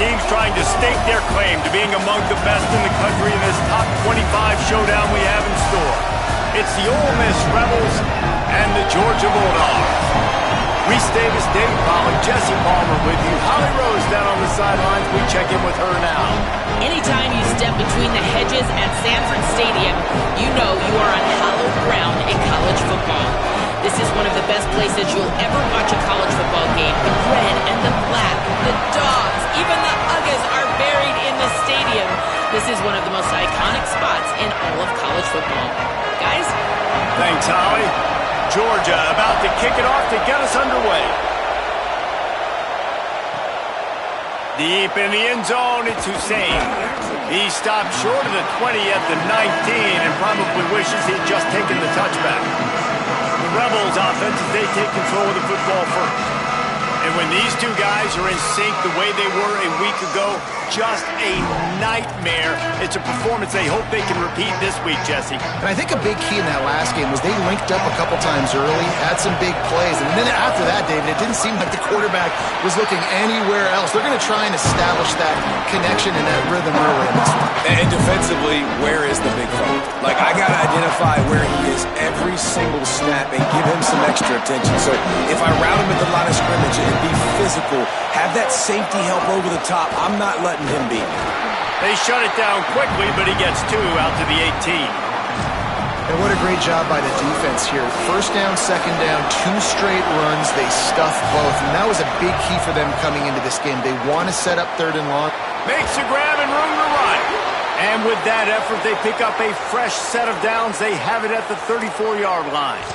teams trying to stake their claim to being among the best in the country in this top 25 showdown we have in store. It's the Ole Miss Rebels and the Georgia Bulldogs. Reese Davis, David Pollack, Jesse Palmer with you. Holly Rose down on the sidelines. We check in with her now. Anytime you step between the hedges at Sanford Stadium, you know you are on hallowed ground in college football. This is one of the best places you'll ever watch a college football game. The red and the black, the dogs, even the Uggas are buried in the stadium. This is one of the most iconic spots in all of college football. Guys? Thanks, Holly. Georgia about to kick it off to get us underway. Deep in the end zone, it's Hussein. He stopped short of the 20 at the 19 and probably wishes he'd just taken the touchback. The Rebels offense as they take control of the football first. And when these two guys are in sync the way they were a week ago, just a nightmare. It's a performance they hope they can repeat this week, Jesse. And I think a big key in that last game was they linked up a couple times early, had some big plays, and then after that, David, it didn't seem like the quarterback was looking anywhere else. They're going to try and establish that connection and that rhythm early in this one. And defensively, where is the big fella? Like, I got to identify where he is every single snap and give him some extra attention. So if I route him at the line of scrimmage and be physical, have that safety help over the top, I'm not letting him beat me. They shut it down quickly, but he gets two out to the 18. And what a great job by the defense here. First down, second down, two straight runs. They stuffed both, and that was a big key for them coming into this game. They want to set up third and long. Makes a grab and room to run. And with that effort, they pick up a fresh set of downs. They have it at the 34-yard line.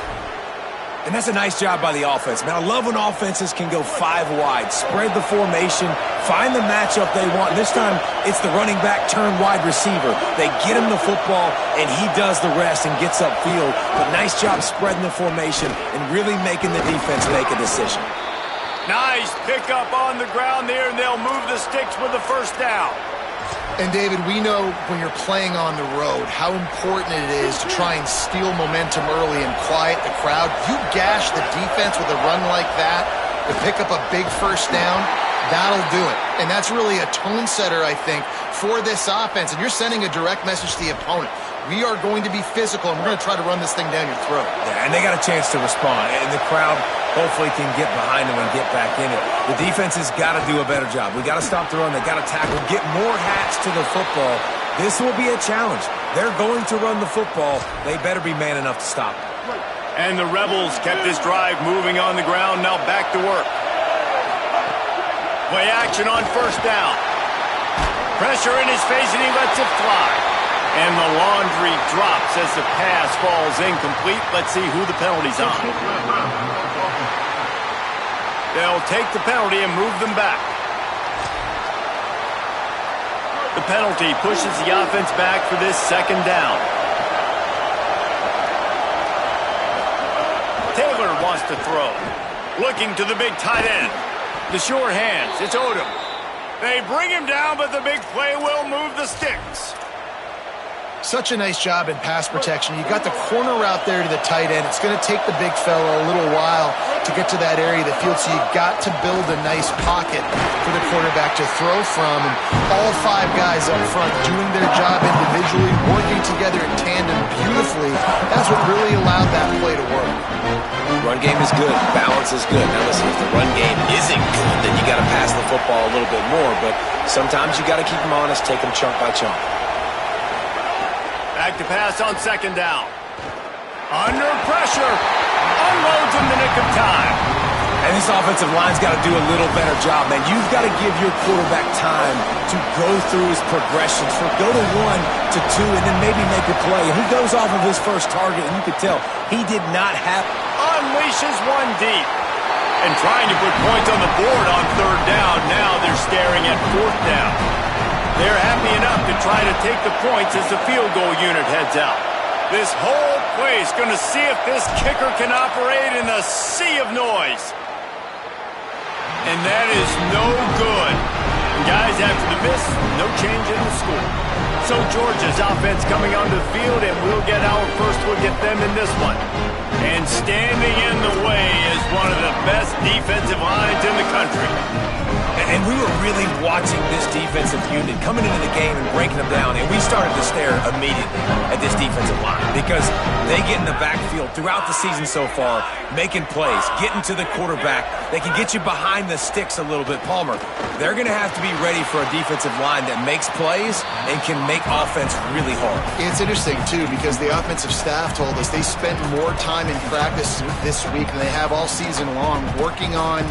And that's a nice job by the offense. Man, I love when offenses can go five wide, spread the formation, find the matchup they want. This time, it's the running back turned wide receiver. They get him the football, and he does the rest and gets upfield. But nice job spreading the formation and really making the defense make a decision. Nice pickup on the ground there, and they'll move the sticks with the first down. And, David, we know when you're playing on the road how important it is to try and steal momentum early and quiet the crowd. You gash the defense with a run like that to pick up a big first down, that'll do it. And that's really a tone setter, I think, for this offense. And you're sending a direct message to the opponent. We are going to be physical, and we're going to try to run this thing down your throat. Yeah, and they got a chance to respond. And the crowd hopefully can get behind them and get back in it. The defense has got to do a better job. We got to stop the run. They got to tackle, get more hats to the football. This will be a challenge. They're going to run the football. They better be man enough to stop it. And the Rebels kept this drive moving on the ground. Now back to work. Play action on first down. Pressure in his face, and he lets it fly. And the laundry drops as the pass falls incomplete. Let's see who the penalty's on. They'll take the penalty and move them back. The penalty pushes the offense back for this second down. Taylor wants to throw. Looking to the big tight end. The sure hands. It's Odom. They bring him down, but the big play will move the sticks. Such a nice job in pass protection. You got the corner route there to the tight end. It's going to take the big fella a little while to get to that area of the field, so you got to build a nice pocket for the quarterback to throw from. And all five guys up front doing their job individually, working together in tandem beautifully. That's what really allowed that play to work. Run game is good. Balance is good. Now listen, if the run game isn't good, then you got to pass the football a little bit more. But sometimes you got to keep them honest, take them chunk by chunk. Back to pass on second down. Under pressure. Unloads in the nick of time. And this offensive line's got to do a little better job, man. You've got to give your quarterback time to go through his progressions. Go to 1 to 2 and then maybe make a play. And he goes off of his first target, and you could tell he did not have... Unleashes one deep. And trying to put points on the board on third down. Now they're staring at fourth down. They're happy enough to try to take the points as the field goal unit heads out. This whole place going to see if this kicker can operate in the sea of noise. And that is no good. And guys, after the miss, no change in the score. So Georgia's offense coming onto the field, and we'll get our first look at them in this one. And standing in the way is one of the best defensive lines in the country. And we were really watching this defensive unit coming into the game and breaking them down, and we started to stare immediately at this defensive line because they get in the backfield throughout the season so far, making plays, getting to the quarterback. They can get you behind the sticks a little bit. Palmer, they're going to have to be ready for a defensive line that makes plays and can make offense really hard. It's interesting, too, because the offensive staff told us they spent more time in practice this week than they have all season long working on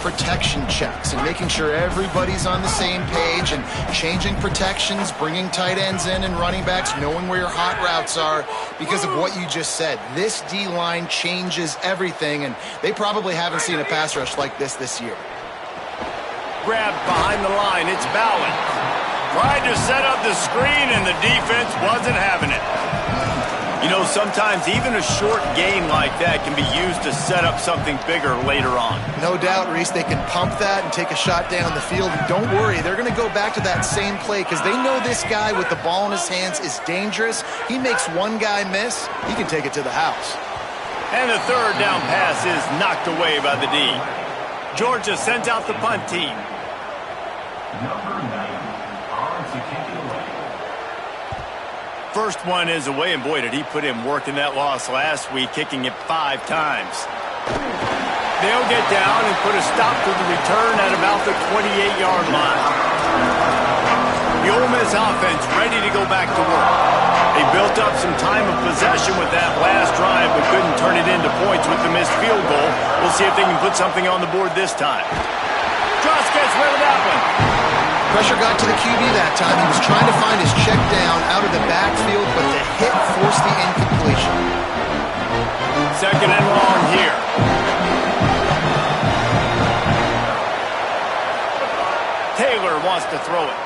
protection checks and making sure everybody's on the same page and changing protections, bringing tight ends in and running backs, knowing where your hot routes are because of what you just said. This D-line changes everything, and they probably haven't seen a pass rush like this year. Grabbed behind the line, it's Bowen. Tried to set up the screen, and the defense wasn't having it. You know, sometimes even a short gain like that can be used to set up something bigger later on. No doubt, Reese, they can pump that and take a shot down the field. And don't worry, they're going to go back to that same play because they know this guy with the ball in his hands is dangerous. He makes one guy miss, he can take it to the house. And the third down pass is knocked away by the D. Georgia sends out the punt team. Number 90 on to kick it away. First one is away, and boy, did he put in work in that loss last week, kicking it 5 times. They'll get down and put a stop to the return at about the 28-yard line. The Ole Miss offense ready to go back to work. They built up some time of possession with that last drive, but couldn't turn it into points with the missed field goal. We'll see if they can put something on the board this time. Dross gets rid of that one. Pressure got to the QB that time. He was trying to find his check down out of the backfield, but the hit forced the incompletion. Second and long here. Taylor wants to throw it.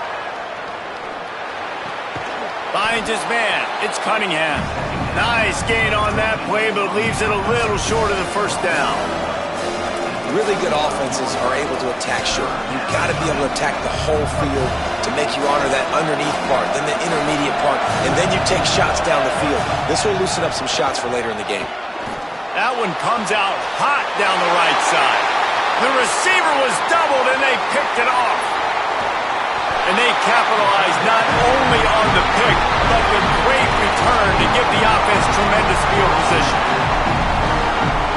Finds his man. It's Cunningham. Nice gain on that play, but leaves it a little short of the first down. Really good offenses are able to attack short. You've got to be able to attack the whole field to make you honor that underneath part, then the intermediate part, and then you take shots down the field. This will loosen up some shots for later in the game. That one comes out hot down the right side. The receiver was doubled, and they picked it off. And they capitalized not only on the pick, but the great return to give the offense tremendous field position.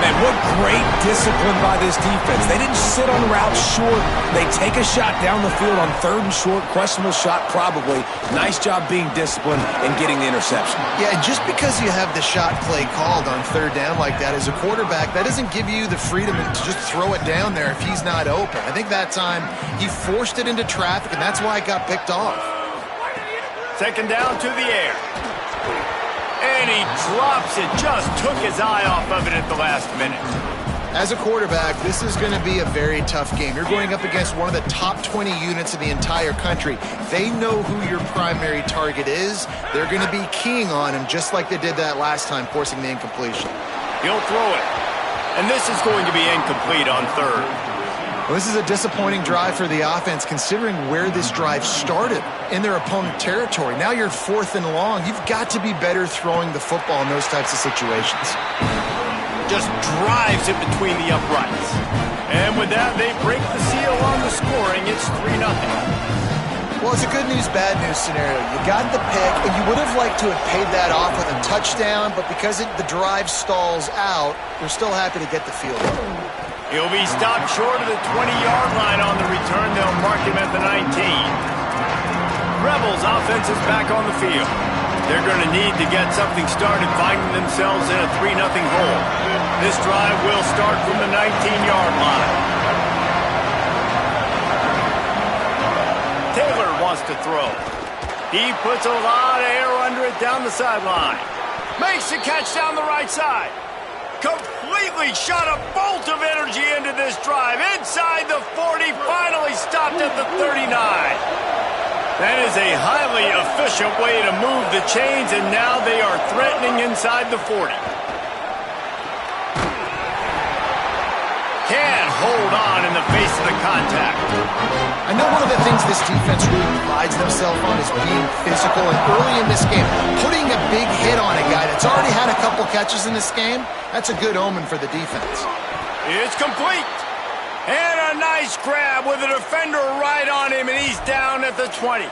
Man, what great discipline by this defense. They didn't sit on routes short. They take a shot down the field on third and short. Questionable shot, probably. Nice job being disciplined and getting the interception. Yeah, and just because you have the shot play called on third down like that as a quarterback, that doesn't give you the freedom to just throw it down there if he's not open. I think that time he forced it into traffic, and that's why it got picked off. Second down to the air. And he drops it, just took his eye off of it at the last minute. As a quarterback, this is going to be a very tough game. You're going up against one of the top 20 units in the entire country. They know who your primary target is. They're going to be keying on him just like they did that last time, forcing the incompletion. He'll throw it. And this is going to be incomplete on third. Well, this is a disappointing drive for the offense considering where this drive started in their opponent territory. Now you're fourth and long. You've got to be better throwing the football in those types of situations. Just drives it between the uprights. And with that, they break the seal on the scoring. It's 3-0. Well, it's a good news, bad news scenario. You got the pick, and you would have liked to have paid that off with a touchdown, but because the drive stalls out, you're still happy to get the field goal. He'll be stopped short of the 20-yard line on the return. They'll mark him at the 19. Rebels offense is back on the field. They're going to need to get something started, finding themselves in a 3-0 hole. This drive will start from the 19-yard line. Taylor wants to throw. He puts a lot of air under it down the sideline. Makes the catch down the right side. Completely shot a bolt of energy into this drive. Inside the 40, finally stopped at the 39. That is a highly efficient way to move the chains, and now they are threatening inside the 40. Can't hold on in the face of the contact. I know one of the things this defense really prides themselves on is being physical, and early in this game, putting a big hit on a guy that's already had a couple catches in this game, that's a good omen for the defense. It's complete. And a nice grab with a defender right on him, and he's down at the 20.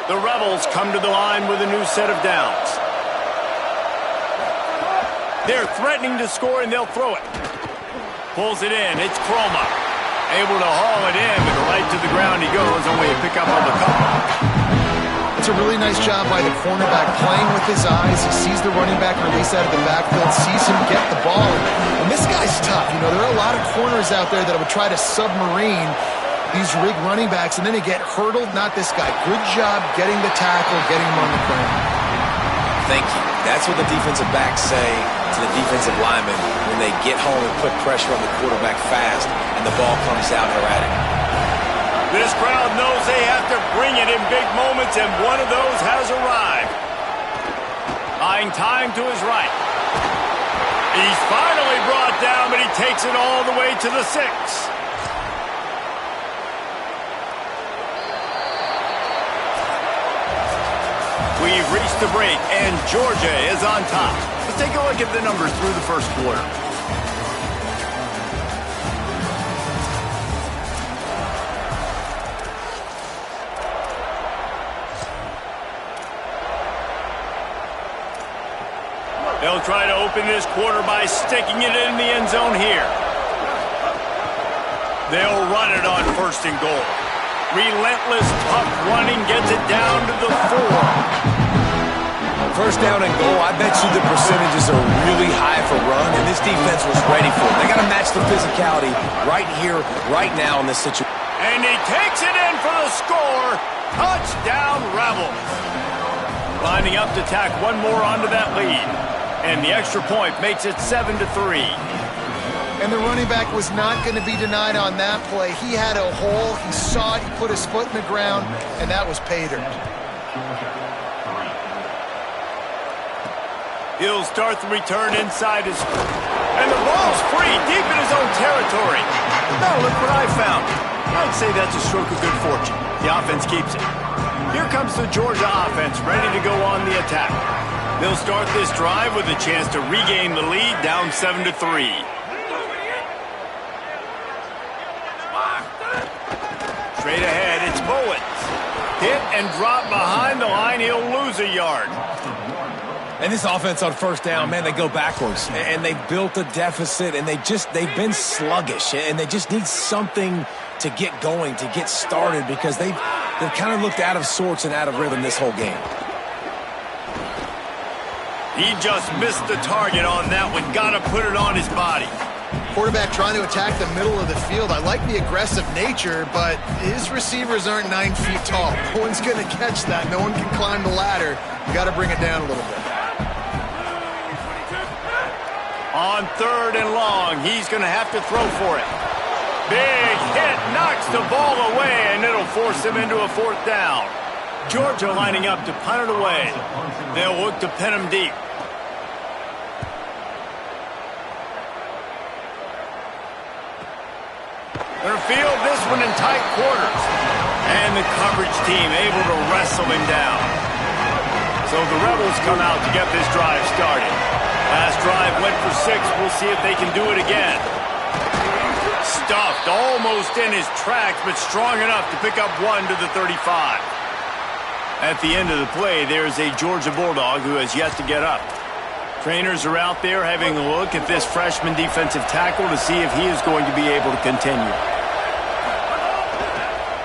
The Rebels come to the line with a new set of downs. They're threatening to score, and they'll throw it. Pulls it in. It's Chroma. Able to haul it in, but right to the ground he goes. Only a pickup of a couple. It's a really nice job by the cornerback playing with his eyes. He sees the running back release out of the backfield, sees him get the ball. And this guy's tough. You know, there are a lot of corners out there that would try to submarine these rig running backs, and then they get hurdled. Not this guy. Good job getting the tackle, getting him on the ground. Thank you. That's what the defensive backs say to the defensive linemen when they get home and put pressure on the quarterback fast and the ball comes out erratic. This crowd knows they have to bring it in big moments, and one of those has arrived. Buying time to his right. He's finally brought down, but he takes it all the way to the 6. We've reached the break, and Georgia is on top. Let's take a look at the numbers through the first quarter. They'll try to open this quarter by sticking it in the end zone here. They'll run it on 1st and goal. Relentless, tough running gets it down to the 4. 1st down and goal, I bet you the percentages are really high for run, and this defense was ready for it. They got to match the physicality right here, right now in this situation. And he takes it in for the score. Touchdown, Rebels. Lining up to tack one more onto that lead. And the extra point makes it 7-3. And the running back was not going to be denied on that play. He had a hole. He saw it. He put his foot in the ground, and that was pay dirt. He'll start the return inside his... And the ball's free, deep in his own territory. Now look what I found. I'd say that's a stroke of good fortune. The offense keeps it. Here comes the Georgia offense, ready to go on the attack. They'll start this drive with a chance to regain the lead, down 7-3. Straight ahead, it's Bowens. Hit and drop behind the line. He'll lose a yard. And this offense on 1st down, man, they go backwards. And they built a deficit, and they've been sluggish. And they just need something to get going, to get started, because they've kind of looked out of sorts and out of rhythm this whole game. He just missed the target on that one. Got to put it on his body. Quarterback trying to attack the middle of the field. I like the aggressive nature, but his receivers aren't 9 feet tall. No one's going to catch that. No one can climb the ladder. You got to bring it down a little bit. On 3rd and long, he's going to have to throw for it. Big hit, knocks the ball away, and it'll force him into a 4th down. Georgia lining up to punt it away. They'll look to pin him deep. They'll field this one in tight quarters. And the coverage team able to wrestle him down. So the Rebels come out to get this drive started. Last drive went for 6. We'll see if they can do it again. Stuffed almost in his tracks, but strong enough to pick up 1 to the 35. At the end of the play, there's a Georgia Bulldog who has yet to get up. Trainers are out there having a look at this freshman defensive tackle to see if he is going to be able to continue.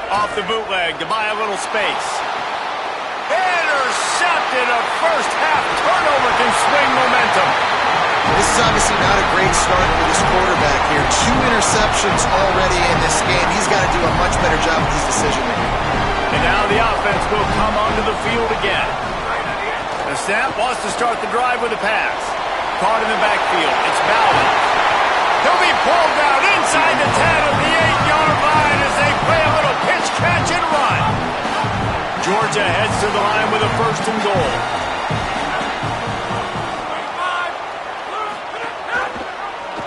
Off the bootleg to buy a little space. Intercepted. A first-half turnover can swing momentum. This is obviously not a great start for this quarterback here. 2 interceptions already in this game. He's got to do a much better job with his decision-making. And now the offense will come onto the field again. The snap wants to start the drive with a pass. Caught in the backfield. It's Bowden. He'll be pulled down inside the 10 of the 8-yard line as they play a little pitch, catch, and run. Georgia heads to the line with a 1st and goal.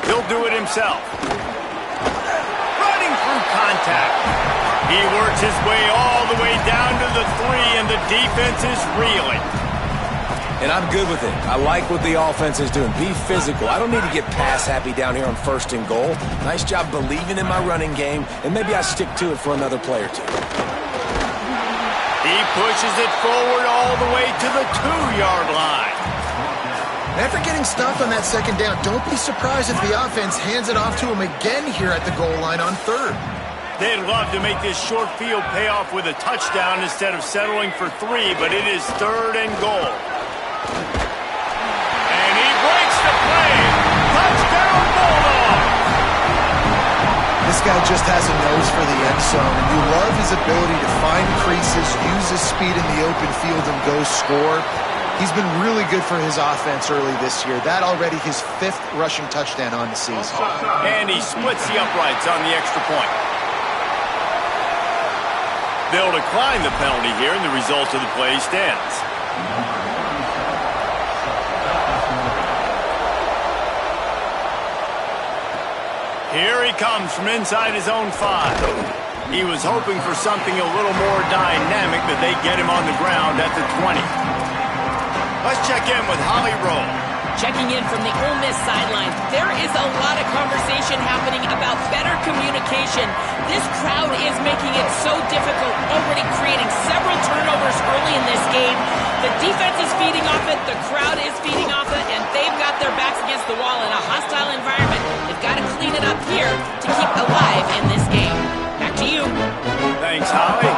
He'll do it himself. Running through contact. He works his way all the way down to the 3, and the defense is reeling. And I'm good with it. I like what the offense is doing. Be physical. I don't need to get pass happy down here on 1st and goal. Nice job believing in my running game, and maybe I stick to it for another play or two. He pushes it forward all the way to the 2-yard line. After getting stopped on that 2nd down, don't be surprised if the offense hands it off to him again here at the goal line on 3rd. They'd love to make this short field pay off with a touchdown instead of settling for 3, but it is 3rd and goal. And he breaks the play. Touchdown, Bulldog! This guy just has a nose for the end zone, and you love his ability to find creases, use his speed in the open field, and go score. He's been really good for his offense early this year. That already his 5th rushing touchdown on the season. And he splits the uprights on the extra point. They'll decline the penalty here, and the result of the play stands. Here he comes from inside his own 5. He was hoping for something a little more dynamic, but they get him on the ground at the 20. Let's check in with Holly Rowe. Checking in from the Ole Miss sideline, there is a lot of conversation happening about better communication. This crowd is making it so difficult, already creating several turnovers early in this game. The defense is feeding off it, the crowd is feeding off it, and they've got their backs against the wall in a hostile environment. They've got to clean it up here to keep alive in this game. Back to you. Thanks, Holly.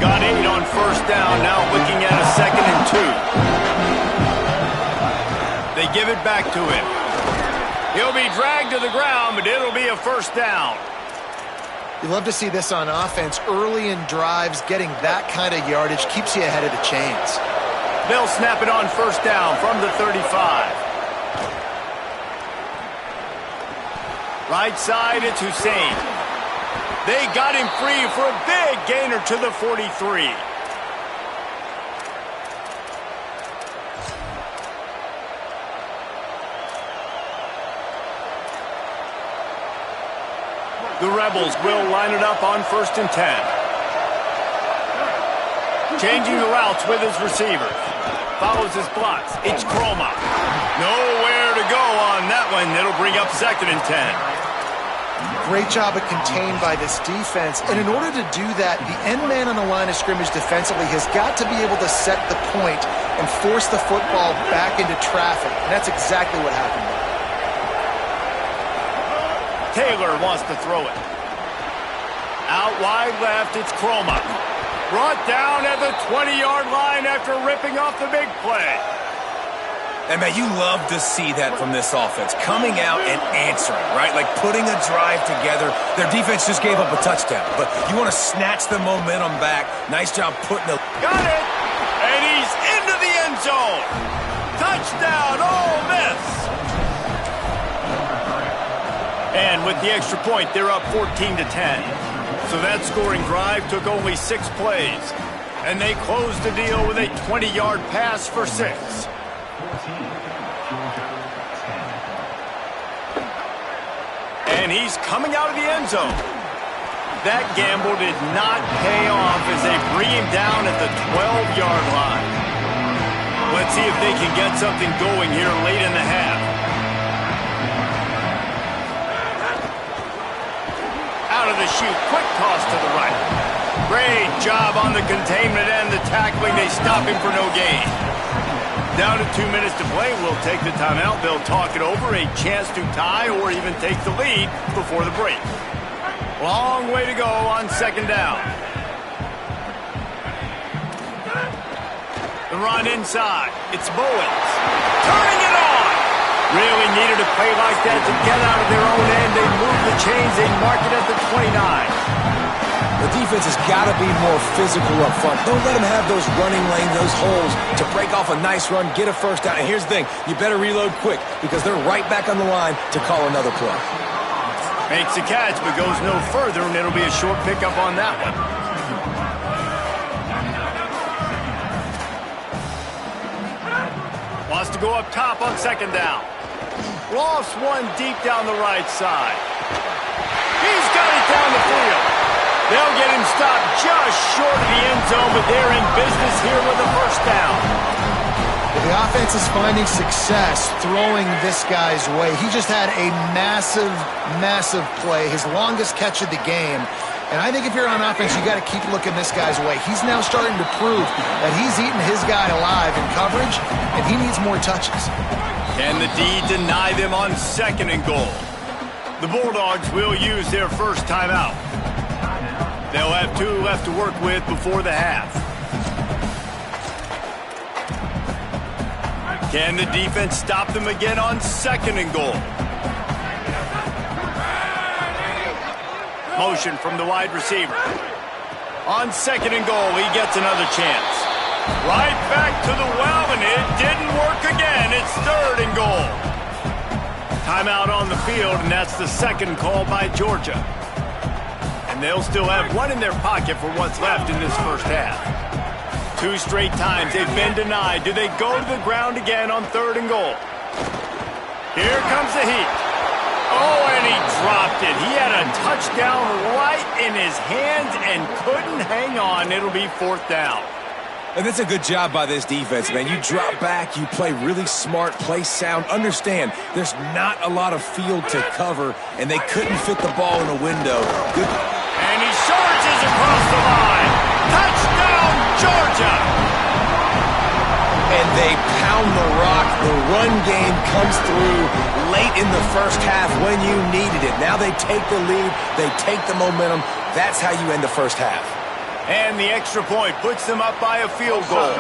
Got 8 on 1st down, now looking at a 2nd and 2. They give it back to him. He'll be dragged to the ground, but it'll be a 1st down. You love to see this on offense. Early in drives, getting that kind of yardage keeps you ahead of the chains. They'll snap it on 1st down from the 35. Right side, it's Hussein. They got him free for a big gainer to the 43. The Rebels will line it up on 1st and 10. Changing the routes with his receivers. Follows his blocks. It's Croma. Nowhere to go on that one. It'll bring up 2nd and 10. Great job of contained by this defense. And in order to do that, the end man on the line of scrimmage defensively has got to be able to set the point and force the football back into traffic. And that's exactly what happened there. Taylor wants to throw it. Out wide left, it's Croma. Brought down at the 20-yard line after ripping off the big play. And, man, you love to see that from this offense. Coming out and answering, right? Like putting a drive together. Their defense just gave up a touchdown. But you want to snatch the momentum back. Nice job putting the... Got it! And he's into the end zone. Touchdown, Ole Miss! And with the extra point, they're up 14-10. So that scoring drive took only 6 plays. And they closed the deal with a 20-yard pass for 6. And he's coming out of the end zone. That gamble did not pay off as they bring him down at the 12-yard line. Let's see if they can get something going here late in the half. Out of the chute, quick toss to the right. Great job on the containment and the tackling. They stop him for no gain. Down to 2 minutes to play. We'll take the timeout. They'll talk it over. A chance to tie or even take the lead before the break. Long way to go on 2nd down. The run inside. It's Bowens. Turning it on. Really needed a play like that to get out of their own end. They move the chains. They mark it at the 29. The defense has got to be more physical up front. Don't let them have those running lanes, those holes to break off a nice run, get a 1st down. And here's the thing, you better reload quick because they're right back on the line to call another play. Makes the catch but goes no further, and it'll be a short pickup on that one. Wants to go up top on 2nd down. Lofts one deep down the right side. He's got it down the field. They'll get him stopped just short of the end zone, but they're in business here with a 1st down. The The offense is finding success throwing this guy's way. He just had a massive, massive play, his longest catch of the game. And I think if you're on offense, you got to keep looking this guy's way. He's now starting to prove that he's eating his guy alive in coverage, and he needs more touches. Can the D deny them on 2nd and goal? The Bulldogs will use their first timeout. They'll have 2 left to work with before the half. Can the defense stop them again on 2nd and goal? Motion from the wide receiver. On 2nd and goal, he gets another chance. Right back to the well, and it didn't work again. It's 3rd and goal. Timeout on the field, and that's the 2nd call by Georgia. And they'll still have 1 in their pocket for what's left in this first half. 2 straight times they've been denied. Do they go to the ground again on 3rd and goal? Here comes the heat. Oh, and he dropped it. He had a touchdown right in his hands and couldn't hang on. It'll be 4th down. And that's a good job by this defense, man. You drop back, you play really smart, play sound. Understand, there's not a lot of field to cover, and they couldn't fit the ball in the window. Good. And he surges across the line. Touchdown, Georgia! And they pound the rock. The run game comes through late in the first half when you needed it. Now they take the lead. They take the momentum. That's how you end the first half. And the extra point puts them up by a field goal.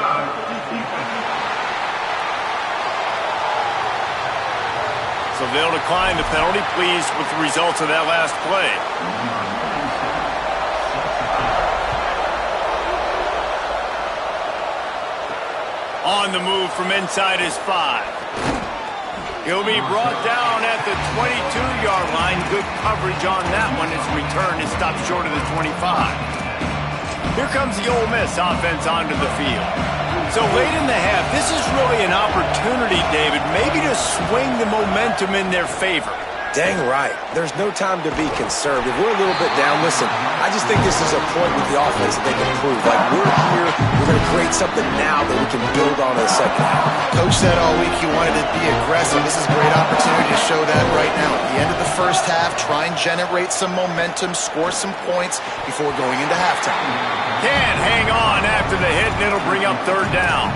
So they'll decline the penalty, pleased with the results of that last play. On the move from inside his 5. He'll be brought down at the 22-yard line. Good coverage on that one. His return is stopped short of the 25. Here comes the Ole Miss offense onto the field. So late in the half, this is really an opportunity, David, maybe to swing the momentum in their favor. Dang right. There's no time to be conservative. We're a little bit down. Listen, I just think this is a point with the offense that they can prove. Like, we're here, we're going to create something now that we can build on in the second half. Coach said all week he wanted to be aggressive. This is a great opportunity to show that right now. At the end of the first half, try and generate some momentum, score some points before going into halftime. Can't hang on after the hit, and it'll bring up 3rd down.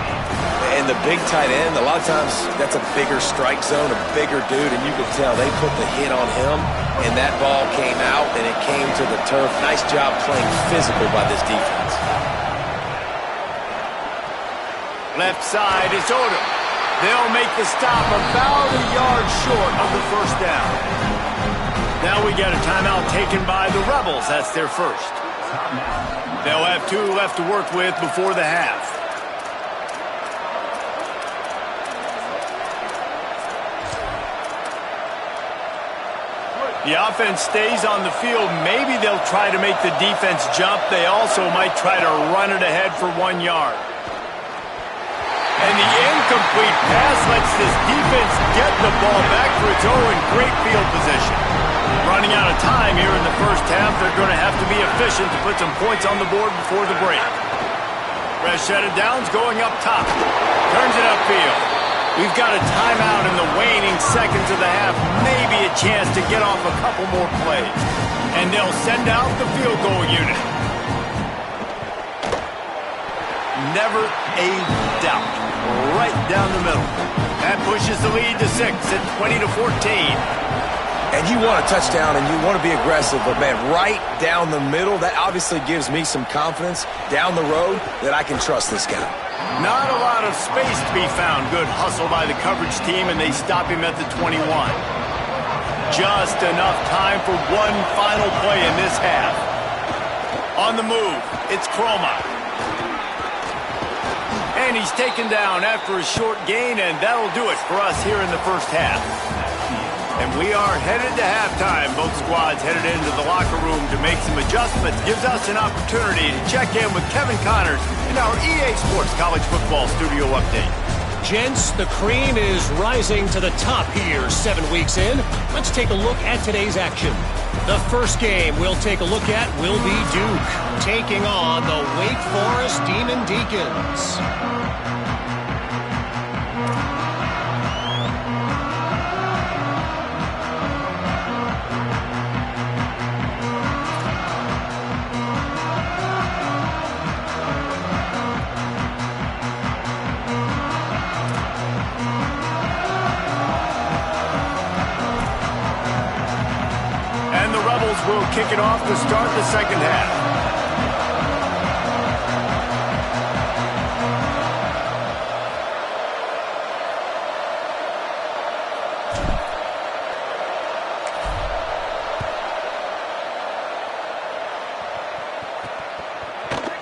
And the big tight end, a lot of times that's a bigger strike zone, a bigger dude, and you could tell they put the hit on him, and that ball came out, and it came to the turf. Nice job playing physical by this defense. Left side is Odom. They'll make the stop about a yard short of the 1st down. Now we got a timeout taken by the Rebels. That's their first. They'll have 2 left to work with before the half. The offense stays on the field. Maybe they'll try to make the defense jump. They also might try to run it ahead for 1 yard. And the incomplete pass lets this defense get the ball back for its own in great field position. Running out of time here in the first half, they're going to have to be efficient to put some points on the board before the break. Rashad Downs going up top. Turns it upfield. We've got a timeout in the waning seconds of the half. Maybe a chance to get off a couple more plays. And they'll send out the field goal unit. Never a doubt. Right down the middle. That pushes the lead to 6 at 20-14. And you want a touchdown and you want to be aggressive, but man, right down the middle, that obviously gives me some confidence down the road that I can trust this guy. Not a lot of space to be found. Good hustle by the coverage team, and they stop him at the 21. Just enough time for one final play in this half. On the move, it's Croma. And he's taken down after a short gain, and that'll do it for us here in the first half. And we are headed to halftime. Both squads headed into the locker room to make some adjustments. Gives us an opportunity to check in with Kevin Connors in our EA Sports College Football Studio Update. Gents, the cream is rising to the top here 7 weeks in. Let's take a look at today's action. The first game we'll take a look at will be Duke taking on the Wake Forest Demon Deacons. the Rebels will kick it off to start the second half.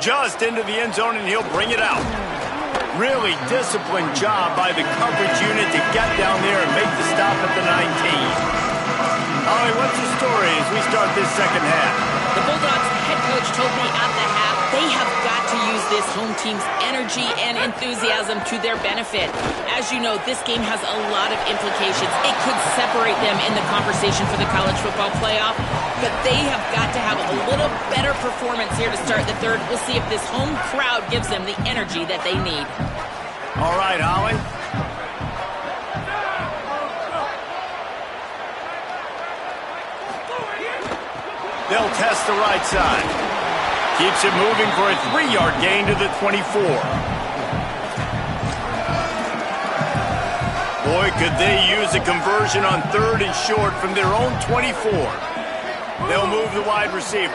Just into the end zone, and he'll bring it out. Really disciplined job by the coverage unit to get down there and make the stop at the 19. Ollie, what's the story as we start this second half? The Bulldogs head coach told me at the half they have got to use this home team's energy and enthusiasm to their benefit. As you know, this game has a lot of implications. It could separate them in the conversation for the college football playoff, but they have got to have a little better performance here to start the third. We'll see if this home crowd gives them the energy that they need. All right, Ollie. They'll test the right side. Keeps it moving for a 3-yard gain to the 24. Boy, could they use a conversion on 3rd and short from their own 24. They'll move the wide receiver.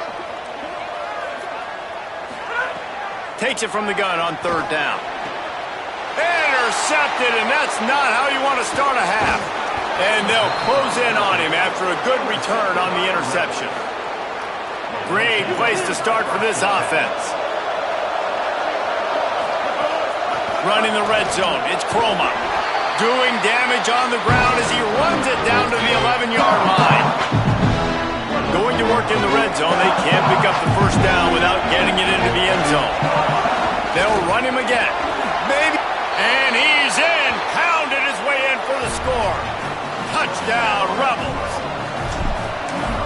Takes it from the gun on 3rd down. Intercepted, and that's not how you want to start a half. And they'll close in on him after a good return on the interception. Great place to start for this offense. Running the red zone, it's Chroma. Doing damage on the ground as he runs it down to the 11-yard line. Going to work in the red zone, they can't pick up the first down without getting it into the end zone. They'll run him again. Maybe. And he's in. Pounded his way in for the score. Touchdown, Rebels.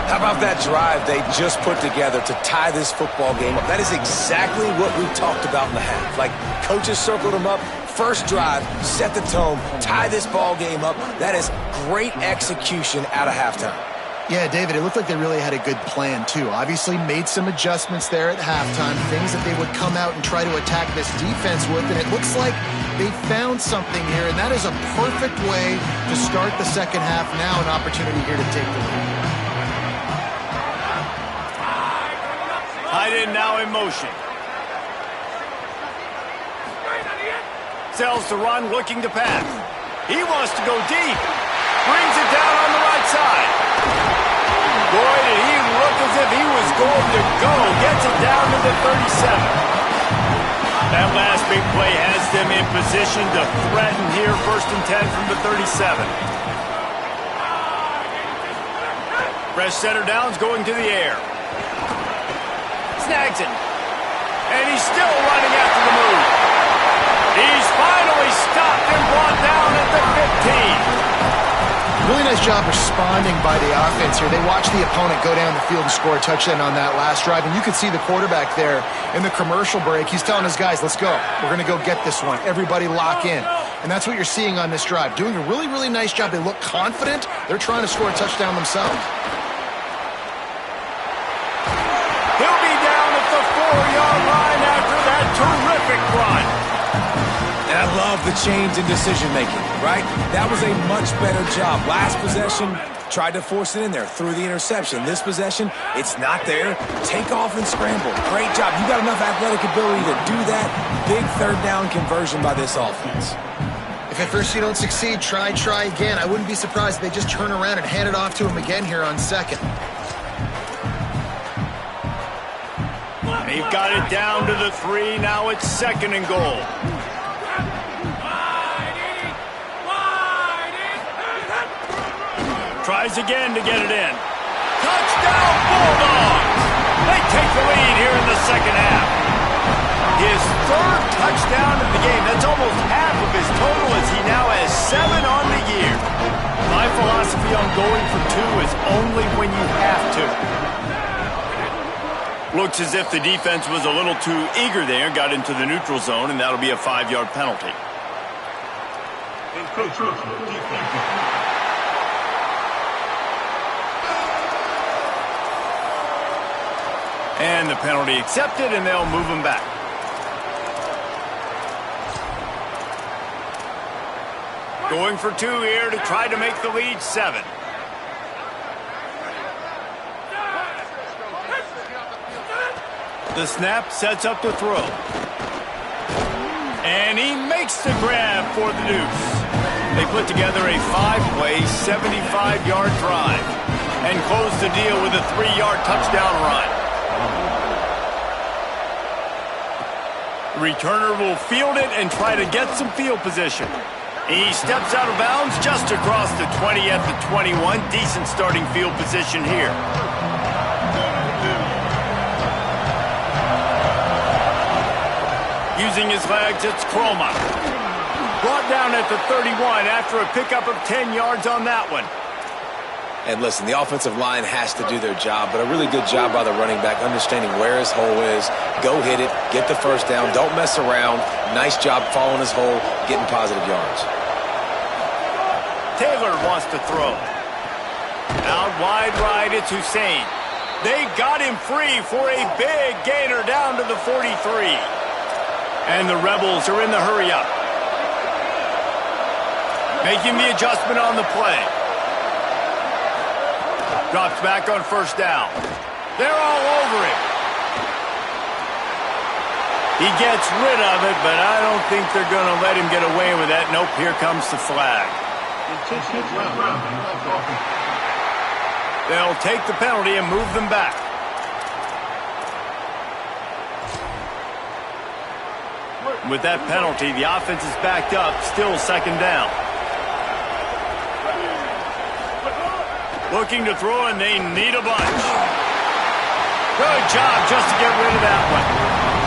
How about that drive they just put together to tie this football game up? That is exactly what we talked about in the half. Like, coaches circled them up. First drive, set the tone, tie this ball game up. That is great execution out of halftime. Yeah, David, it looked like they really had a good plan, too. Obviously made some adjustments there at halftime, things that they would come out and try to attack this defense with, and it looks like they found something here, and that is a perfect way to start the second half. Now an opportunity here to take the lead. Tight end now in motion. Sells to run, looking to pass. He wants to go deep. Brings it down on the right side. Boy, did he look as if he was going to go. Gets it down to the 37. That last big play has them in position to threaten here. 1st and 10 from the 37. Fresh center downs going to the air. Snags it. And he's still running after the move. He's finally stopped and brought down at the 15. Really nice job responding by the offense here. They watched the opponent go down the field and score a touchdown on that last drive. And you could see the quarterback there in the commercial break. He's telling his guys, let's go. We're going to go get this one. Everybody lock in. And that's what you're seeing on this drive. Doing a really, really nice job. They look confident. They're trying to score a touchdown themselves. He'll be down at the 4-yard line after that terrific run. And I love the change in decision-making, right? That was a much better job. Last possession, tried to force it in there, threw the interception. This possession, it's not there. Take off and scramble. Great job. You got enough athletic ability to do that. Big 3rd down conversion by this offense. If at first you don't succeed, try again. I wouldn't be surprised if they just turn around and hand it off to him again here on 2nd. They've got it down to the 3. Now it's 2nd and goal. Tries again to get it in. Touchdown, Bulldogs! They take the lead here in the second half. His 3rd touchdown of the game. That's almost half of his total as he now has 7 on the year. My philosophy on going for 2 is only when you have to. Looks as if the defense was a little too eager there, got into the neutral zone, and that'll be a 5-yard penalty. And the penalty accepted, and they'll move him back. Going for 2 here to try to make the lead 7. The snap sets up the throw. And he makes the grab for the deuce. They put together a 5-play, 75-yard drive and close the deal with a 3-yard touchdown run. The returner will field it and try to get some field position. He steps out of bounds just across the 20 at the 21. Decent starting field position here. Using his legs, it's Croma. Brought down at the 31 after a pickup of 10 yards on that one. And listen, the offensive line has to do their job, but a really good job by the running back, understanding where his hole is. Go hit it, get the first down, don't mess around. Nice job following his hole, getting positive yards. Taylor wants to throw. Out wide right, it's Hussein. They got him free for a big gainer down to the 43. And the Rebels are in the hurry-up. Making the adjustment on the play. Drops back on first down. They're all over him. He gets rid of it, but I don't think they're going to let him get away with that. Nope, here comes the flag. They'll take the penalty and move them back. With that penalty, the offense is backed up, still second down. Looking to throw, and they need a bunch. Good job just to get rid of that one.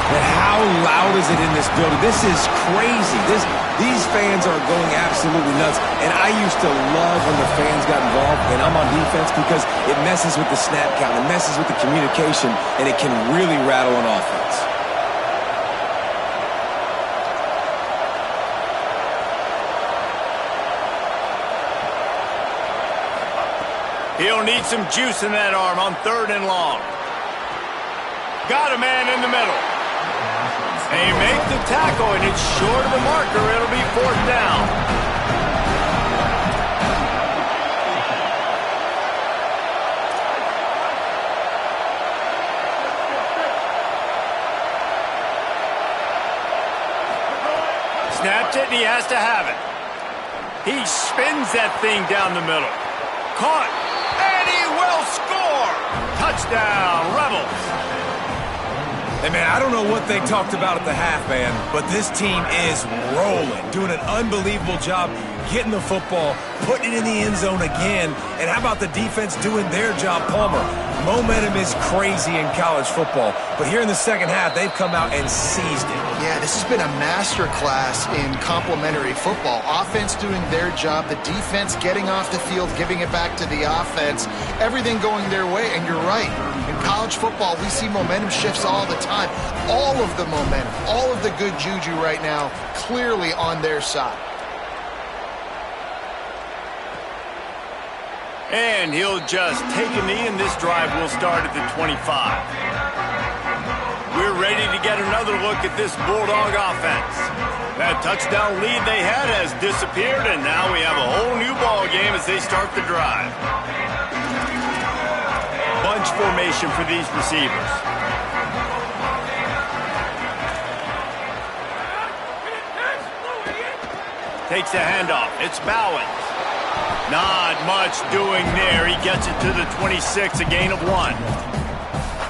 But how loud is it in this building? This is crazy. These fans are going absolutely nuts. And I used to love when the fans got involved, and I'm on defense, because it messes with the snap count, it messes with the communication, and it can really rattle an offense. He'll need some juice in that arm on 3rd and long. Got a man in the middle. They make the tackle, and it's short of the marker. It'll be 4th down. Snapped it, and he has to have it. He spins that thing down the middle. Caught. And he will score! Touchdown, Rebels! Hey, man, I don't know what they talked about at the half, man, but this team is rolling, doing an unbelievable job getting the football, putting it in the end zone again, and how about the defense doing their job, Palmer? Momentum is crazy in college football, but here in the second half, they've come out and seized it. Yeah, this has been a masterclass in complementary football. Offense doing their job, the defense getting off the field, giving it back to the offense, everything going their way, and you're right. In college football, we see momentum shifts all the time. All of the momentum, all of the good juju right now, clearly on their side. And he'll just take a knee, and this drive will start at the 25. We're ready to get another look at this Bulldog offense. That touchdown lead they had has disappeared, and now we have a whole new ball game as they start the drive. Bunch formation for these receivers. Takes the handoff. It's Bowen. Not much doing there. He gets it to the 26, a gain of 1.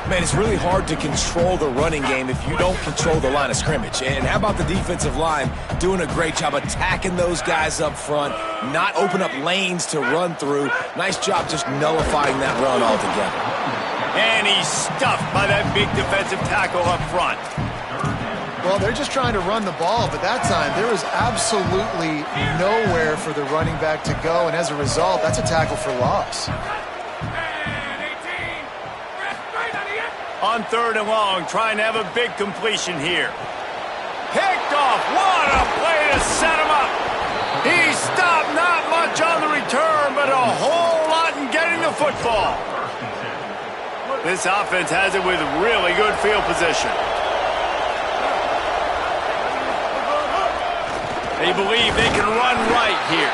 Man, it's really hard to control the running game if you don't control the line of scrimmage. And how about the defensive line doing a great job attacking those guys up front, not open up lanes to run through. Nice job just nullifying that run altogether. And he's stuffed by that big defensive tackle up front. Well, they're just trying to run the ball, but that time there was absolutely nowhere for the running back to go, and as a result, that's a tackle for loss. On 3rd and long, trying to have a big completion here. Picked off. What a play to set him up. He stopped, not much on the return, but a whole lot in getting the football. This offense has it with really good field position. They believe they can run right here.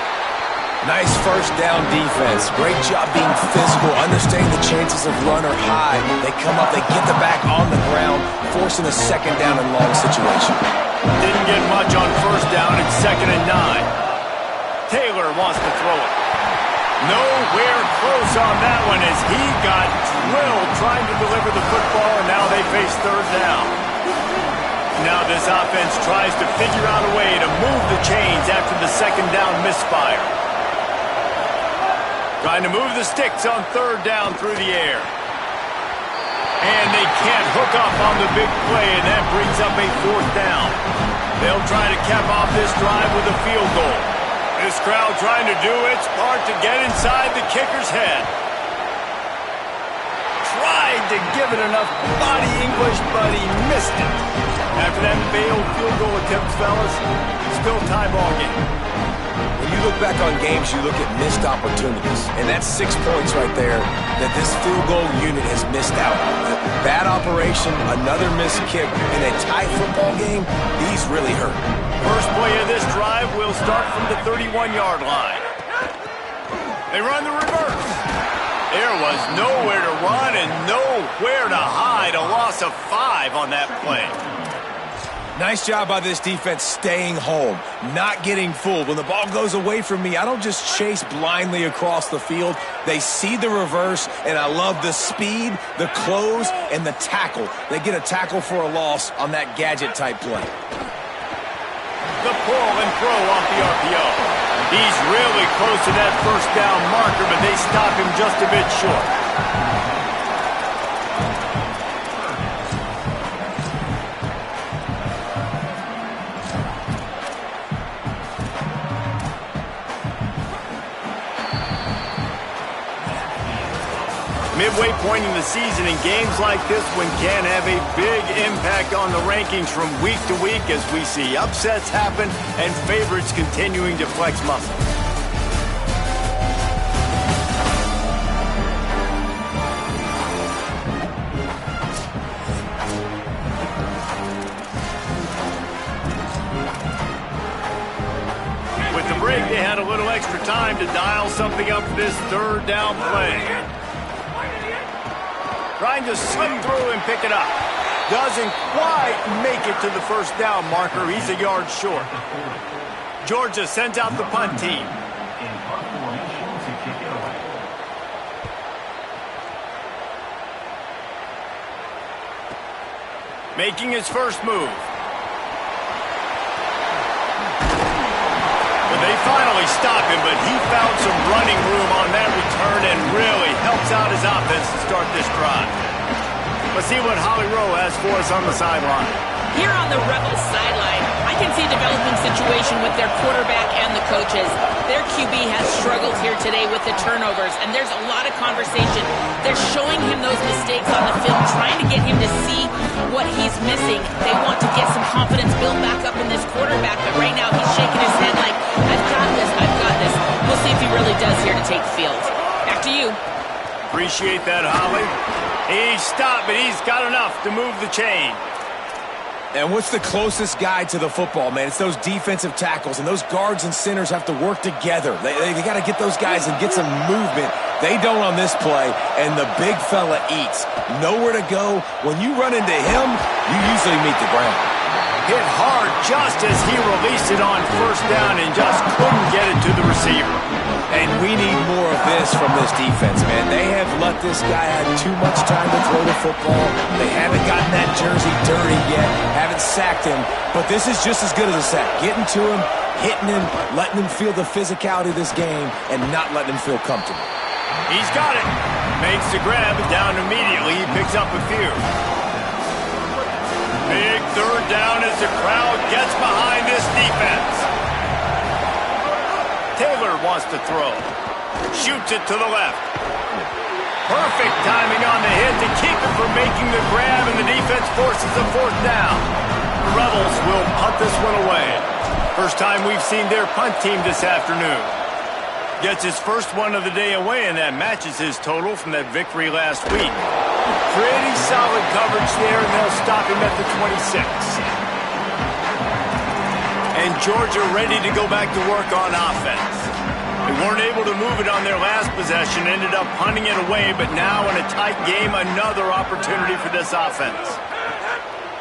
Nice first down defense. Great job being physical, understanding the chances of run are high. They come up, they get the back on the ground, forcing a second down and long situation. Didn't get much on first down. It's 2nd and 9. Taylor wants to throw it. Nowhere close on that one as he got drilled trying to deliver the football, and now they face 3rd down. Now this offense tries to figure out a way to move the chains after the 2nd down misfire. Trying to move the sticks on 3rd down through the air. And they can't hook up on the big play, and that brings up a 4th down. They'll try to cap off this drive with a field goal. This crowd trying to do its part to get inside the kicker's head. Tried to give it enough body English, but he missed it. After that failed field goal attempt, fellas, still tie ball game. When you look back on games, you look at missed opportunities. And that's 6 points right there that this field goal unit has missed out on. Bad operation, another missed kick, in a tight football game, these really hurt. First play of this drive will start from the 31-yard line. They run the reverse. There was nowhere to run and nowhere to hide. A loss of 5 on that play. Nice job by this defense staying home, not getting fooled. When the ball goes away from me, I don't just chase blindly across the field. They see the reverse, and I love the speed, the close, and the tackle. They get a tackle for a loss on that gadget-type play. The pull and throw off the RPO. He's really close to that 1st down marker, but they stop him just a bit short. Midway point in the season, and games like this one can have a big impact on the rankings from week to week as we see upsets happen and favorites continuing to flex muscle. With the break, they had a little extra time to dial something up for this 3rd down play. Trying to slim through and pick it up. Doesn't quite make it to the 1st down marker. He's a yard short. Georgia sends out the punt team. Making his first move. But they finally stop him, but he found some running room on that return and really helps out his offense to start this drive. Let's see what Holly Rowe has for us on the sideline. Here on the Rebels sideline, I can see a developing situation with their quarterback and the coaches. Their QB has struggled here today with the turnovers, and there's a lot of conversation. They're showing him those mistakes on the film, trying to get him to see what he's missing. They want to get some confidence built back up in this quarterback, but right now he's shaking his head like, I've got this, I've got this. We'll see if he really does here to take the field. Back to you. Appreciate that, Holly. He's stopped, but he's got enough to move the chain. And what's the closest guy to the football, man? It's those defensive tackles, and those guards and centers have to work together. They got to get those guys and get some movement. They don't on this play, and the big fella eats. Nowhere to go. When you run into him, you usually meet the ground. Hit hard just as he released it on 1st down and just couldn't get it to the receiver. And we need more of this from this defense, man. They have let this guy have too much time to throw the football. They haven't gotten that jersey dirty yet, haven't sacked him. But this is just as good as a sack. Getting to him, hitting him, letting him feel the physicality of this game, and not letting him feel comfortable. He's got it. Makes the grab, down immediately. He picks up a few. Big 3rd down as the crowd gets behind this defense. Taylor wants to throw. Shoots it to the left. Perfect timing on the hit to keep him from making the grab, and the defense forces a 4th down. The Rebels will punt this one away. First time we've seen their punt team this afternoon. Gets his first one of the day away, and that matches his total from that victory last week. Pretty solid coverage there, and they'll stop him at the 26. And Georgia ready to go back to work on offense. They weren't able to move it on their last possession, ended up punting it away, but now in a tight game, another opportunity for this offense.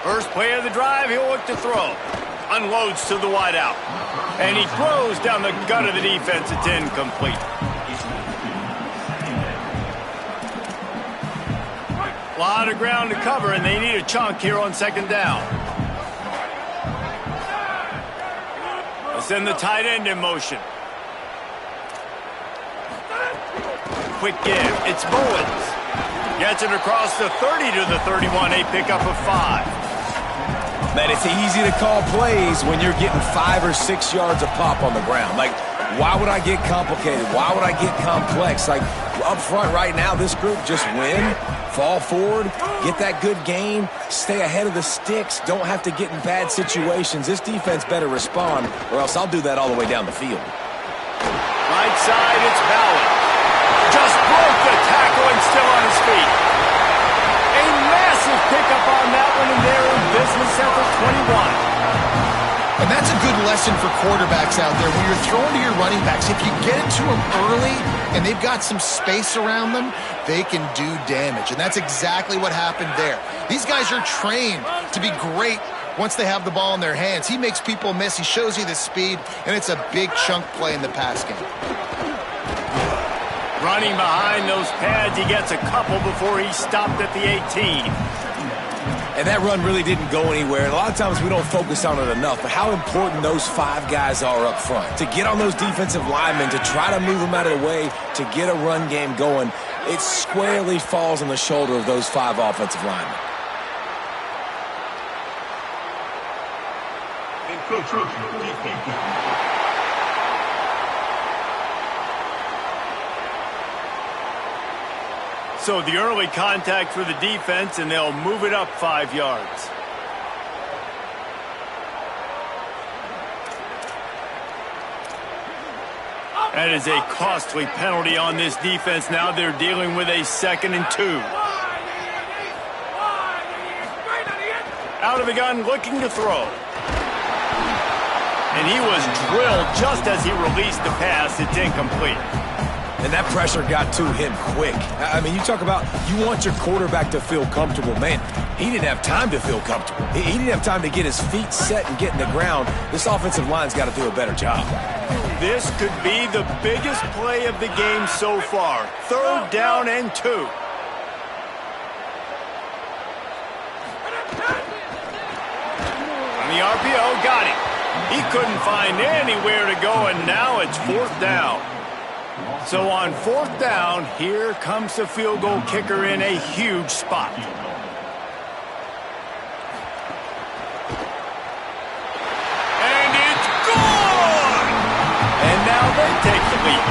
First play of the drive, he'll look to throw. Unloads to the wideout. And he throws down the gut of the defense. It's incomplete. A lot of ground to cover, and they need a chunk here on second down. Let's send the tight end in motion. Quick give. It's Bowens. Gets it across the 30 to the 31. A pickup of 5. Man, it's easy to call plays when you're getting 5 or 6 yards a pop on the ground. Like, why would I get complicated? Why would I get complex? Like, up front right now, this group just win, fall forward, get that good game, stay ahead of the sticks, don't have to get in bad situations. This defense better respond, or else I'll do that all the way down the field. Right side, it's Ballard. Just broke the tackle and still on his feet. A massive pickup on that one, and they're in business at the 21. And that's a good lesson for quarterbacks out there. When you're throwing to your running backs, if you get it to them early and they've got some space around them, they can do damage. And that's exactly what happened there. These guys are trained to be great once they have the ball in their hands. He makes people miss. He shows you the speed, and it's a big chunk play in the pass game. Running behind those pads, he gets a couple before he stopped at the 18. And that run really didn't go anywhere. And a lot of times we don't focus on it enough, but how important those 5 guys are up front. To get on those defensive linemen, to try to move them out of the way, to get a run game going, it squarely falls on the shoulder of those 5 offensive linemen. So the early contact for the defense, and they'll move it up 5 yards. That is a costly penalty on this defense. Now they're dealing with a 2nd and 2. Out of the gun, looking to throw. And he was drilled just as he released the pass. It's incomplete. And that pressure got to him quick. I mean, you talk about you want your quarterback to feel comfortable. Man, he didn't have time to feel comfortable. He didn't have time to get his feet set and get in the ground. This offensive line's got to do a better job. This could be the biggest play of the game so far. 3rd down and 2. On the RPO, got him. He couldn't find anywhere to go, and now it's 4th down. So on 4th down, here comes the field goal kicker in a huge spot. And it's gone! And now they take the lead.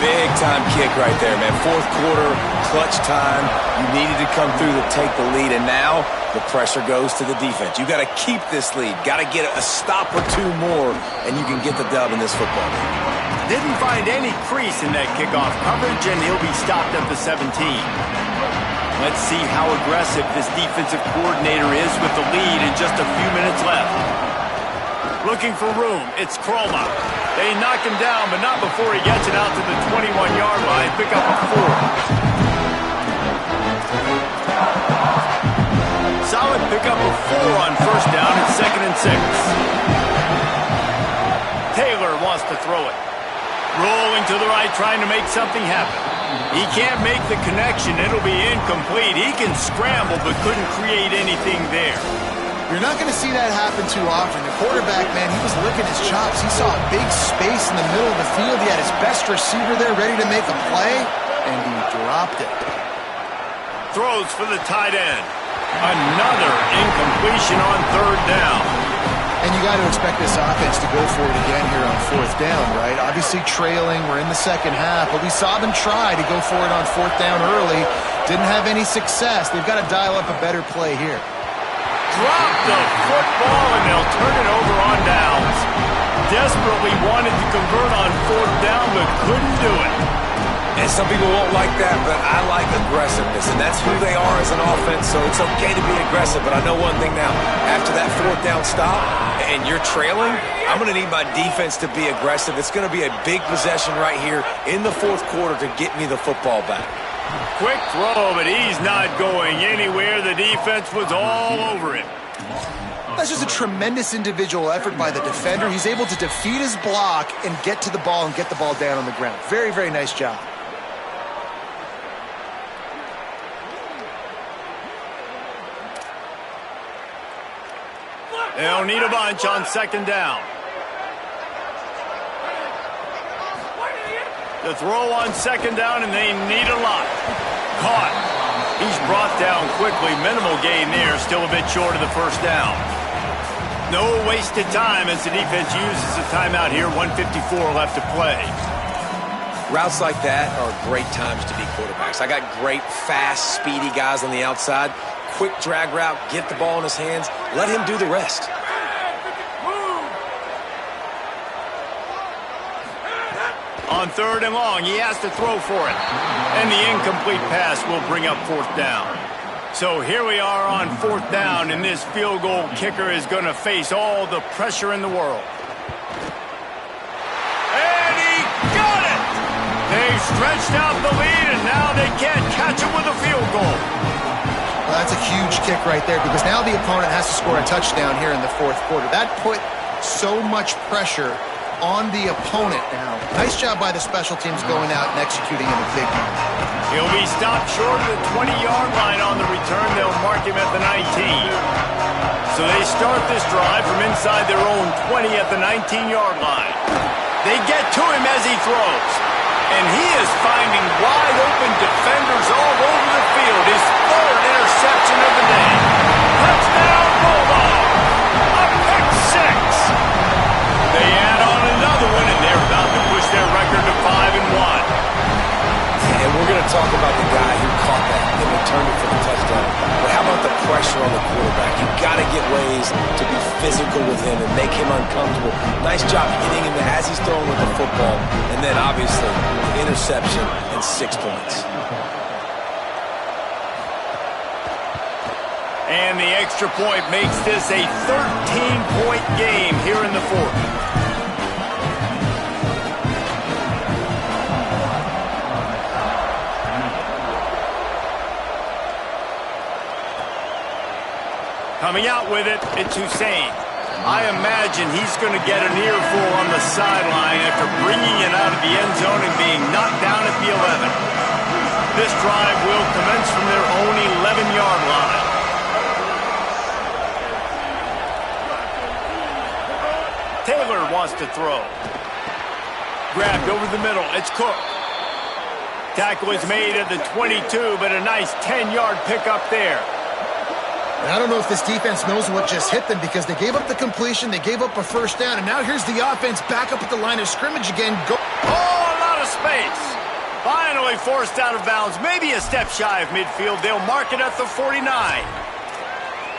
Big time kick right there, man. 4th quarter, clutch time. You needed to come through to take the lead, and now the pressure goes to the defense. You got to keep this lead. Got to get a stop or 2 more, and you can get the dub in this football game. Didn't find any crease in that kickoff coverage, and he'll be stopped at the 17. Let's see how aggressive this defensive coordinator is with the lead and just a few minutes left. Looking for room, it's Kroma. They knock him down, but not before he gets it out to the 21-yard line. Pick up a 4. Solid pickup of 4 on 1st down. It's 2nd and 6. Taylor wants to throw it. Rolling to the right, trying to make something happen. He can't make the connection. It'll be incomplete. He can scramble, but couldn't create anything there. You're not going to see that happen too often. The quarterback, man, he was licking his chops. He saw a big space in the middle of the field. He had his best receiver there ready to make a play, and he dropped it. Throws for the tight end. Another incompletion on 3rd down. And you got to expect this offense to go for it again here on 4th down, right? Obviously trailing, we're in the 2nd half, but we saw them try to go for it on 4th down early. Didn't have any success. They've got to dial up a better play here. Drop the football, and they'll turn it over on downs. Desperately wanted to convert on 4th down, but couldn't do it. And some people won't like that, but I like aggressiveness, and that's who they are as an offense, so it's okay to be aggressive. But I know one thing now. After that fourth down stop and you're trailing, I'm going to need my defense to be aggressive. It's going to be a big possession right here in the fourth quarter to get me the football back. Quick throw, but he's not going anywhere. The defense was all over him. That's just a tremendous individual effort by the defender. He's able to defeat his block and get to the ball and get the ball down on the ground. Very, very nice job. They'll need a bunch on second down. The throw on second down, and they need a lot. Caught. He's brought down quickly. Minimal gain there. Still a bit short of the first down. No wasted time as the defense uses a timeout here. 1:54 left to play. Routes like that are great times to be quarterbacks. I got great, fast, speedy guys on the outside. Quick drag route, get the ball in his hands, let him do the rest. On third and long, he has to throw for it. And the incomplete pass will bring up fourth down. So here we are on fourth down, and this field goal kicker is going to face all the pressure in the world. And he got it! They've stretched out the lead, and now they can't catch him with a field goal. Well, that's a huge kick right there because now the opponent has to score a touchdown here in the fourth quarter. That put so much pressure on the opponent now. Nice job by the special teams going out and executing in a big game. He'll be stopped short of the 20-yard line on the return. They'll mark him at the 19. So they start this drive from inside their own 20 at the 19-yard line. They get to him as he throws. And he is finding wide-open defenders all over the field. His third interception of the day. Touchdown, Bulldog! A pick six! They add on another one, and they're about to push their record to 5-1. And we're going to talk about the guy who caught that and returned it for the touchdown. But how about the pressure on the quarterback? You've got to get ways to be physical with him and make him uncomfortable. Nice job hitting him as he's throwing with the football. And then, obviously, the interception and 6 points. And the extra point makes this a 13-point game here in the fourth. Coming out with it, it's Hussein. I imagine he's going to get an earful on the sideline after bringing it out of the end zone and being knocked down at the 11. This drive will commence from their own 11-yard line. Taylor wants to throw. Grabbed over the middle. It's Cook. Tackle is made at the 22, but a nice 10-yard pickup there. And I don't know if this defense knows what just hit them because they gave up the completion, they gave up a first down, and now here's the offense back up at the line of scrimmage again. Go. Oh, a lot of space. Finally forced out of bounds. Maybe a step shy of midfield. They'll mark it at the 49.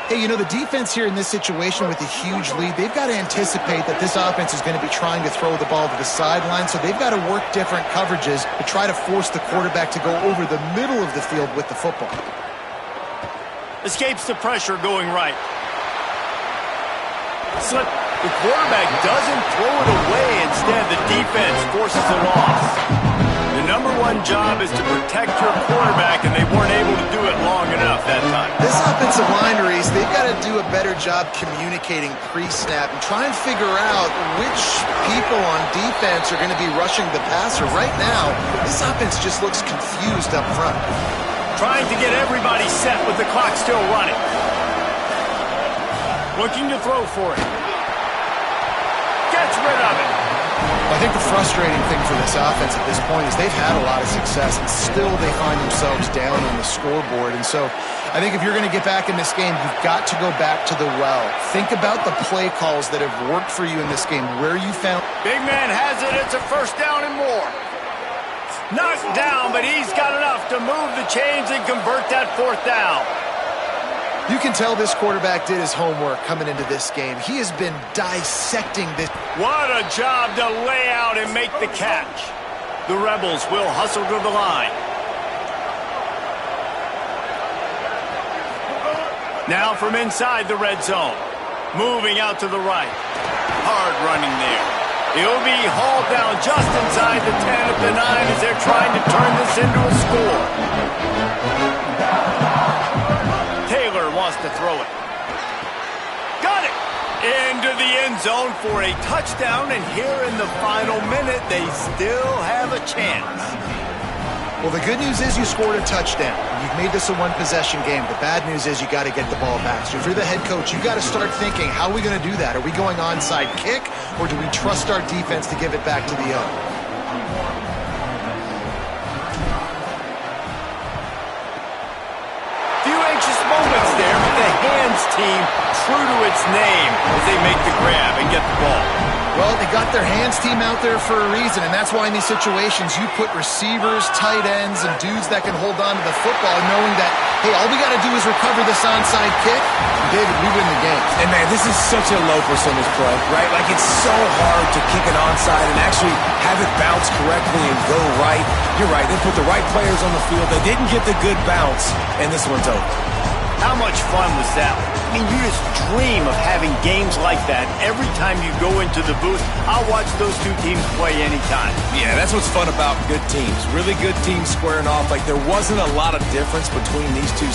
Hey, you know, the defense here in this situation with a huge lead, they've got to anticipate that this offense is going to be trying to throw the ball to the sideline, so they've got to work different coverages to try to force the quarterback to go over the middle of the field with the football. Escapes the pressure going right. Slip. The quarterback doesn't throw it away. Instead, the defense forces a loss. The number one job is to protect your quarterback, and they weren't able to do it long enough that time. This offensive line, Reese, they've got to do a better job communicating pre-snap and try and figure out which people on defense are going to be rushing the passer. Right now, this offense just looks confused up front. Trying to get everybody set with the clock still running. Looking to throw for it. Gets rid of it. I think the frustrating thing for this offense at this point is they've had a lot of success, and still they find themselves down on the scoreboard. And so I think if you're going to get back in this game, you've got to go back to the well. Think about the play calls that have worked for you in this game, where you found... Big man has it. It's a first down and more. Knocked down, but he's got enough to move the chains and convert that fourth down. You can tell this quarterback did his homework coming into this game. He has been dissecting this. What a job to lay out and make the catch. The Rebels will hustle to the line. Now from inside the red zone. Moving out to the right. Hard running there. He'll be hauled down just inside the 10 of the 9 as they're trying to turn this into a score. Taylor wants to throw it. Got it! Into the end zone for a touchdown, and here in the final minute, they still have a chance. Well, the good news is you scored a touchdown. You've made this a one-possession game. The bad news is you got to get the ball back. So if you're the head coach, you got to start thinking, how are we going to do that? Are we going onside kick, or do we trust our defense to give it back to the O? Few anxious moments there, but the hands team true to its name as they make the grab and get the ball. Well, they got their hands team out there for a reason, and that's why in these situations you put receivers, tight ends, and dudes that can hold on to the football, knowing that, hey, all we got to do is recover this onside kick. And David, we win the game. And, man, this is such a low percentage play, right? Like, it's so hard to kick it onside and actually have it bounce correctly and go right. You're right. They put the right players on the field. They didn't get the good bounce, and this one's over. How much fun was that? I mean, you just dream of having games like that every time you go into the booth. I'll watch those two teams play anytime. Yeah, that's what's fun about good teams. Really good teams squaring off. Like, there wasn't a lot of difference between these two.